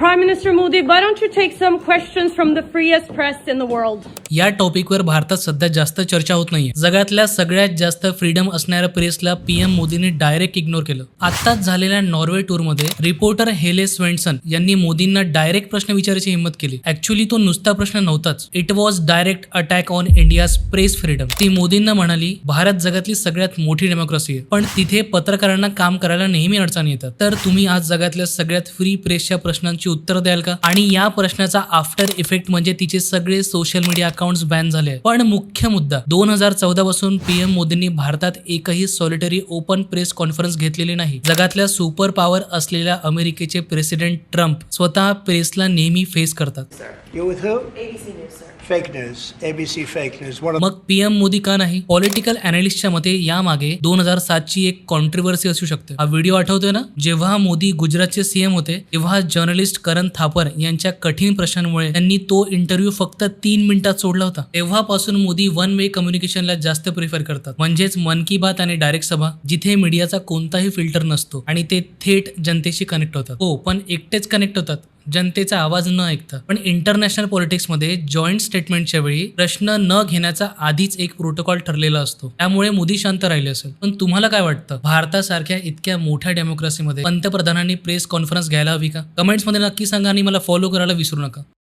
Prime Minister Modi, why don't you take some questions from the freest press in the world? या टॉपिकवर भारतात सध्या जास्त चर्चा होत नाहीये. जगातल्या सगळ्यात जास्त फ्रीडम असणाऱ्या प्रेसला पीएम मोदींनी डायरेक्ट इग्नोर केलं. आत्ताच झालेल्या नॉर्वे टूरमध्ये रिपोर्टर हेले स्वेंडसन यांनी मोदींना डायरेक्ट प्रश्न विचारायची हिंमत केली. ऍक्च्युली तो नुसता प्रश्न नव्हताच. It was direct attack on India's press freedom. ती मोदींना म्हणाली, भारत जगातली सगळ्यात मोठी डेमोक्रेसी आहे, पण तिथे पत्रकारांना काम करायला नेहमी अडचणी येतात. तर तुम्ही आज जगातल्या सगळ्यात फ्री प्रेसच्या प्रश्नांची उत्तर द्याल का? आणि या प्रश्नाचा आफ्टर इफेक्ट म्हणजे तिचे सगळे सोशल मीडिया अकाउंट्स बॅन झाले. पण मुख्य मुद्दा, 2014 पासून पीएम मोदींनी भारतात एकही सॉलिटरी ओपन प्रेस कॉन्फरन्स घेतलेली नाही. जगातल्या सुपर पॉवर असलेल्या अमेरिकेचे प्रेसिडेंट ट्रम्प स्वतः प्रेसला नेहमी फेस करतात. You're with who? ABC News, sir. Fake news. ABC fake news. मग पीएम मोदी का नाही? पॉलिटिकल अनालिस्टच्या मते यामागे 2007 ची एक कॉन्ट्रोवर्सी असू शकते. हा व्हिडिओ आठवतोय ना, जेव्हा मोदी गुजरातचे सीएम होते तेव्हा जर्नलिस्ट करण थापर यांच्या कठीण प्रश्नांमुळे त्यांनी तो इंटरव्ह्यू फक्त 3 मिनिटात सोडला होता. तेव्हापासून मोदी वन वे कम्युनिकेशनला जास्त प्रिफर करतात. म्हणजेच मन की बात आणि डायरेक्ट सभा, जिथे मीडियाचा कोणताही फिल्टर नसतो आणि ते थेट जनतेशी कनेक्ट होतात. हो, पण एकटेच कनेक्ट होतात, जनतेचा आवाज न ऐकता. पण इंटरनॅशनल पॉलिटिक्समध्ये जॉईंट स्टेटमेंटच्या वेळी प्रश्न न घेण्याचा आधीच एक प्रोटोकॉल ठरलेला असतो. त्यामुळे मोदी शांत राहिले असेल. पण तुम्हाला काय वाटतं, भारतासारख्या इतक्या मोठ्या डेमोक्रेसीमध्ये पंतप्रधानांनी प्रेस कॉन्फरन्स घ्यायला हवी का? कमेंट्समध्ये नक्की सांगा आणि मला फॉलो करायला विसरू नका.